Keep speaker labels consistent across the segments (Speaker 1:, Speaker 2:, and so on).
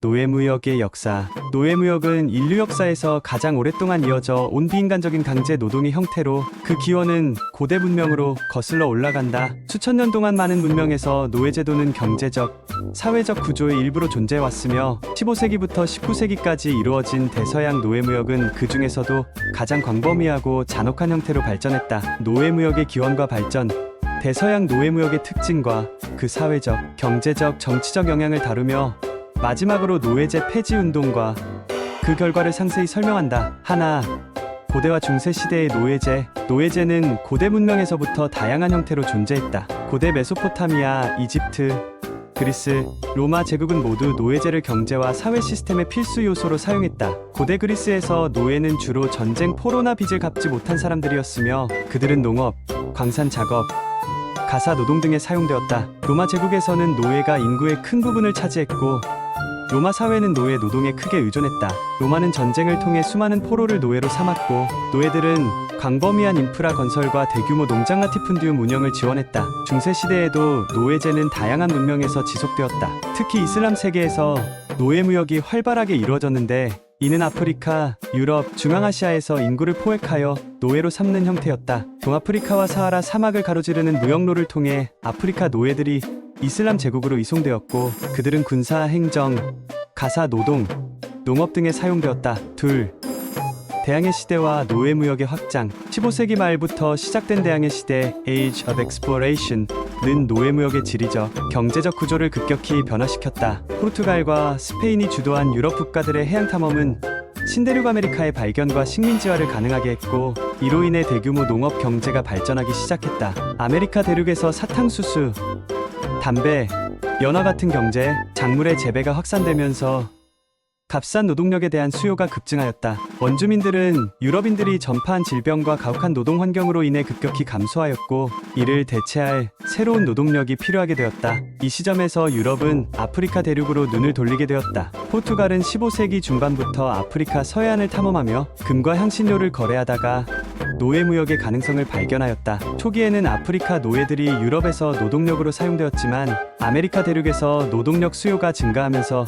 Speaker 1: 노예무역의 역사. 노예무역은 인류 역사에서 가장 오랫동안 이어져 온 비인간적인 강제 노동의 형태로 그 기원은 고대 문명으로 거슬러 올라간다. 수천 년 동안 많은 문명에서 노예제도는 경제적, 사회적 구조의 일부로 존재해왔으며 15세기부터 19세기까지 이루어진 대서양 노예무역은 그 중에서도 가장 광범위하고 잔혹한 형태로 발전했다. 노예무역의 기원과 발전, 대서양 노예무역의 특징과 그 사회적, 경제적, 정치적 영향을 다루며 마지막으로 노예제 폐지 운동과 그 결과를 상세히 설명한다. 하나, 고대와 중세 시대의 노예제. 노예제는 고대 문명에서부터 다양한 형태로 존재했다. 고대 메소포타미아, 이집트, 그리스, 로마 제국은 모두 노예제를 경제와 사회 시스템의 필수 요소로 사용했다. 고대 그리스에서 노예는 주로 전쟁, 포로나 빚을 갚지 못한 사람들이었으며 그들은 농업, 광산 작업, 가사 노동 등에 사용되었다. 로마 제국에서는 노예가 인구의 큰 부분을 차지했고 로마 사회는 노예 노동에 크게 의존했다. 로마는 전쟁을 통해 수많은 포로를 노예로 삼았고 노예들은 광범위한 인프라 건설과 대규모 농장 라티푼디움 운영을 지원했다. 중세시대에도 노예제는 다양한 문명에서 지속되었다. 특히 이슬람 세계에서 노예무역이 활발하게 이루어졌는데 이는 아프리카, 유럽, 중앙아시아에서 인구를 포획하여 노예로 삼는 형태였다. 동아프리카와 사하라 사막을 가로지르는 무역로를 통해 아프리카 노예들이 이슬람 제국으로 이송되었고 그들은 군사, 행정, 가사 노동, 농업 등에 사용되었다. 둘, 대항해 시대와 노예무역의 확장. 15세기 말부터 시작된 대항해 시대 Age of Exploration는 노예무역의 지리적, 경제적 구조를 급격히 변화시켰다. 포르투갈과 스페인이 주도한 유럽 국가들의 해양 탐험은 신대륙 아메리카의 발견과 식민지화를 가능하게 했고 이로 인해 대규모 농업 경제가 발전하기 시작했다. 아메리카 대륙에서 사탕수수, 담배, 연화 같은 경제, 작물의 재배가 확산되면서 값싼 노동력에 대한 수요가 급증하였다. 원주민들은 유럽인들이 전파한 질병과 가혹한 노동 환경으로 인해 급격히 감소하였고 이를 대체할 새로운 노동력이 필요하게 되었다. 이 시점에서 유럽은 아프리카 대륙으로 눈을 돌리게 되었다. 포르투갈은 15세기 중반부터 아프리카 서해안을 탐험하며 금과 향신료를 거래하다가 노예무역의 가능성을 발견하였다. 초기에는 아프리카 노예들이 유럽에서 노동력으로 사용되었지만 아메리카 대륙에서 노동력 수요가 증가하면서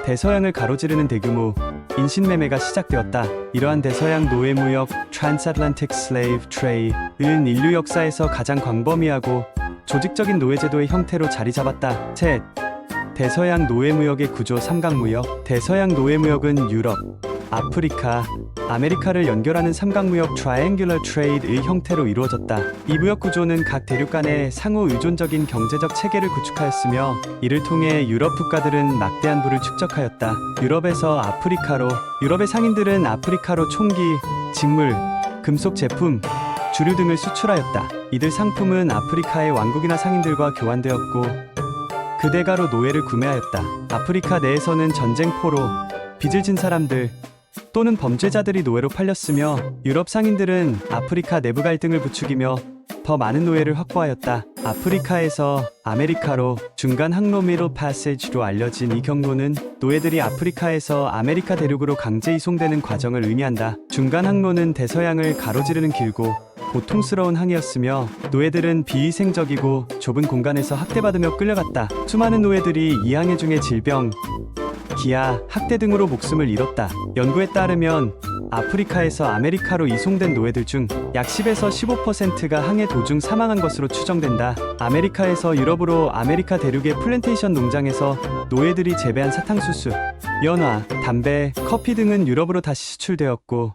Speaker 1: 대서양을 가로지르는 대규모 인신매매가 시작되었다. 이러한 대서양 노예무역 Transatlantic Slave Trade은 인류 역사에서 가장 광범위하고 조직적인 노예제도의 형태로 자리 잡았다. 셋, 대서양 노예무역의 구조. 삼각무역. 대서양 노예무역은 유럽, 아프리카, 아메리카를 연결하는 삼각무역 Triangular Trade의 형태로 이루어졌다. 이 무역 구조는 각 대륙 간의 상호 의존적인 경제적 체계를 구축하였으며 이를 통해 유럽 국가들은 막대한 부를 축적하였다. 유럽에서 아프리카로, 유럽의 상인들은 아프리카로 총기, 직물, 금속 제품, 주류 등을 수출하였다. 이들 상품은 아프리카의 왕국이나 상인들과 교환되었고 그 대가로 노예를 구매하였다. 아프리카 내에서는 전쟁 포로, 빚을 진 사람들 또는 범죄자들이 노예로 팔렸으며 유럽 상인들은 아프리카 내부 갈등을 부추기며 더 많은 노예를 확보하였다. 아프리카에서 아메리카로 중간 항로 미ddle passage로 알려진 이 경로는 노예들이 아프리카에서 아메리카 대륙으로 강제 이송되는 과정을 의미한다. 중간 항로는 대서양을 가로지르는 길고 고통스러운 항해였으며 노예들은 비위생적이고 좁은 공간에서 학대받으며 끌려갔다. 수많은 노예들이 이 항해 중에 질병, 기아, 학대 등으로 목숨을 잃었다. 연구에 따르면 아프리카에서 아메리카로 이송된 노예들 중 약 10에서 15%가 항해 도중 사망한 것으로 추정된다. 아메리카에서 유럽으로 아메리카 대륙의 플랜테이션 농장에서 노예들이 재배한 사탕수수, 연화, 담배, 커피 등은 유럽으로 다시 수출되었고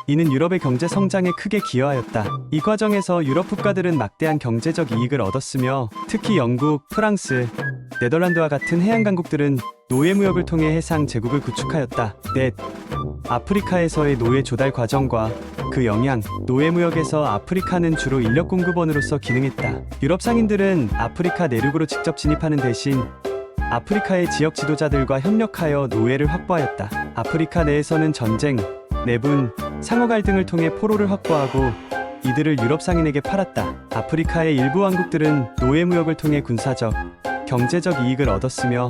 Speaker 1: 이는 유럽의 경제 성장에 크게 기여하였다. 이 과정에서 유럽 국가들은 막대한 경제적 이익을 얻었으며 특히 영국, 프랑스, 네덜란드와 같은 해양 강국들은 노예무역을 통해 해상 제국을 구축하였다. 넷, 아프리카에서의 노예 조달 과정과 그 영향. 노예무역에서 아프리카는 주로 인력 공급원으로서 기능했다. 유럽 상인들은 아프리카 내륙으로 직접 진입하는 대신 아프리카의 지역 지도자들과 협력하여 노예를 확보하였다. 아프리카 내에서는 전쟁, 내분, 상호 갈등을 통해 포로를 확보하고 이들을 유럽 상인에게 팔았다. 아프리카의 일부 왕국들은 노예무역을 통해 군사적, 경제적 이익을 얻었으며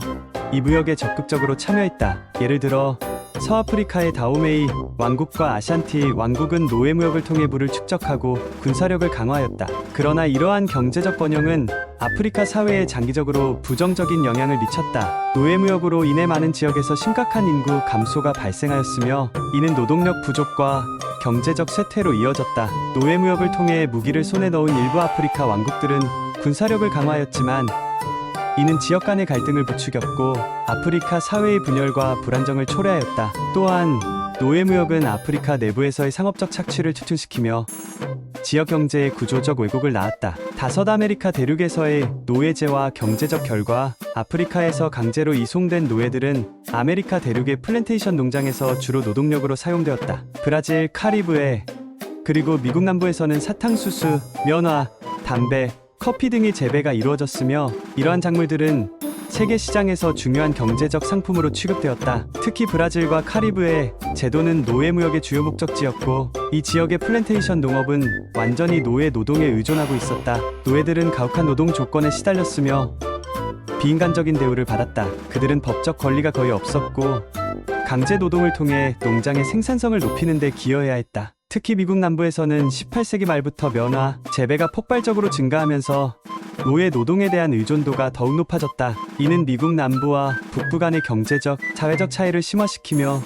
Speaker 1: 이 무역에 적극적으로 참여했다. 예를 들어 서아프리카의 다오메이 왕국과 아샨티 왕국은 노예무역을 통해 부를 축적하고 군사력을 강화하였다. 그러나 이러한 경제적 번영은 아프리카 사회에 장기적으로 부정적인 영향을 미쳤다. 노예무역으로 인해 많은 지역에서 심각한 인구 감소가 발생하였으며 이는 노동력 부족과 경제적 쇠퇴로 이어졌다. 노예무역을 통해 무기를 손에 넣은 일부 아프리카 왕국들은 군사력을 강화하였지만 이는 지역 간의 갈등을 부추겼고 아프리카 사회의 분열과 불안정을 초래하였다. 또한 노예무역은 아프리카 내부에서의 상업적 착취를 추진시키며 지역 경제의 구조적 왜곡을 낳았다. 다섯 아메리카 대륙에서의 노예제와 경제적 결과 아프리카에서 강제로 이송된 노예들은 아메리카 대륙의 플랜테이션 농장에서 주로 노동력으로 사용되었다. 브라질, 카리브해, 그리고 미국 남부에서는 사탕수수, 면화, 담배, 커피 등의 재배가 이루어졌으며 이러한 작물들은 세계 시장에서 중요한 경제적 상품으로 취급되었다. 특히 브라질과 카리브해 제도는 노예무역의 주요 목적지였고 이 지역의 플랜테이션 농업은 완전히 노예 노동에 의존하고 있었다. 노예들은 가혹한 노동 조건에 시달렸으며 비인간적인 대우를 받았다. 그들은 법적 권리가 거의 없었고 강제 노동을 통해 농장의 생산성을 높이는 데 기여해야 했다. 특히 미국 남부에서는 18세기 말부터 면화, 재배가 폭발적으로 증가하면서 노예 노동에 대한 의존도가 더욱 높아졌다. 이는 미국 남부와 북부 간의 경제적, 사회적 차이를 심화시키며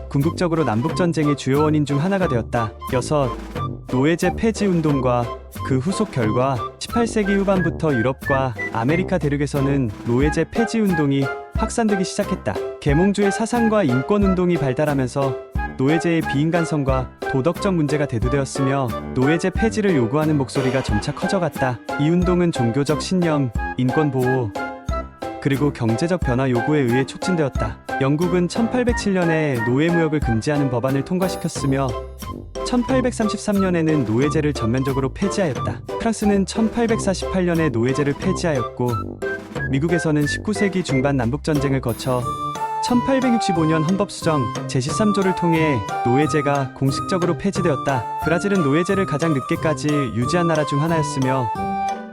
Speaker 1: 궁극적으로 남북전쟁의 주요 원인 중 하나가 되었다. 6. 노예제 폐지 운동과 그 후속 결과 18세기 후반부터 유럽과 아메리카 대륙에서는 노예제 폐지 운동이 확산되기 시작했다. 계몽주의 사상과 인권운동이 발달하면서 노예제의 비인간성과 도덕적 문제가 대두되었으며 노예제 폐지를 요구하는 목소리가 점차 커져갔다. 이 운동은 종교적 신념, 인권보호, 그리고 경제적 변화 요구에 의해 촉진되었다. 영국은 1807년에 노예무역을 금지하는 법안을 통과시켰으며 1833년에는 노예제를 전면적으로 폐지하였다. 프랑스는 1848년에 노예제를 폐지하였고 미국에서는 19세기 중반 남북전쟁을 거쳐 1865년 헌법수정 제13조를 통해 노예제가 공식적으로 폐지되었다. 브라질은 노예제를 가장 늦게까지 유지한 나라 중 하나였으며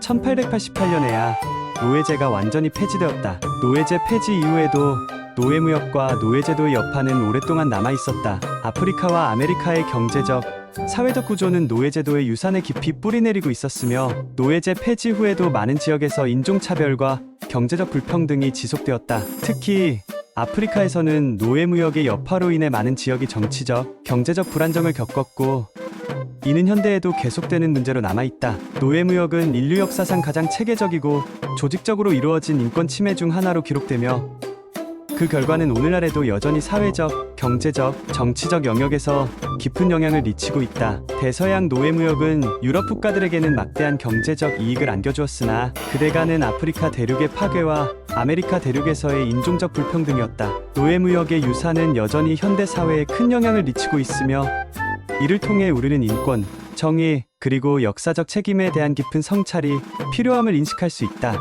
Speaker 1: 1888년에야 노예제가 완전히 폐지되었다. 노예제 폐지 이후에도 노예무역과 노예제도의 여파는 오랫동안 남아있었다. 아프리카와 아메리카의 경제적, 사회적 구조는 노예제도의 유산에 깊이 뿌리내리고 있었으며 노예제 폐지 후에도 많은 지역에서 인종차별과 경제적 불평등이 지속되었다. 특히 아프리카에서는 노예무역의 여파로 인해 많은 지역이 정치적, 경제적 불안정을 겪었고 이는 현대에도 계속되는 문제로 남아있다. 노예무역은 인류 역사상 가장 체계적이고 조직적으로 이루어진 인권 침해 중 하나로 기록되며 그 결과는 오늘날에도 여전히 사회적, 경제적, 정치적 영역에서 깊은 영향을 미치고 있다. 대서양 노예무역은 유럽 국가들에게는 막대한 경제적 이익을 안겨주었으나 그대가는 아프리카 대륙의 파괴와 아메리카 대륙에서의 인종적 불평등이었다. 노예무역의 유산은 여전히 현대 사회에 큰 영향을 미치고 있으며 이를 통해 우리는 인권, 정의, 그리고 역사적 책임에 대한 깊은 성찰이 필요함을 인식할 수 있다.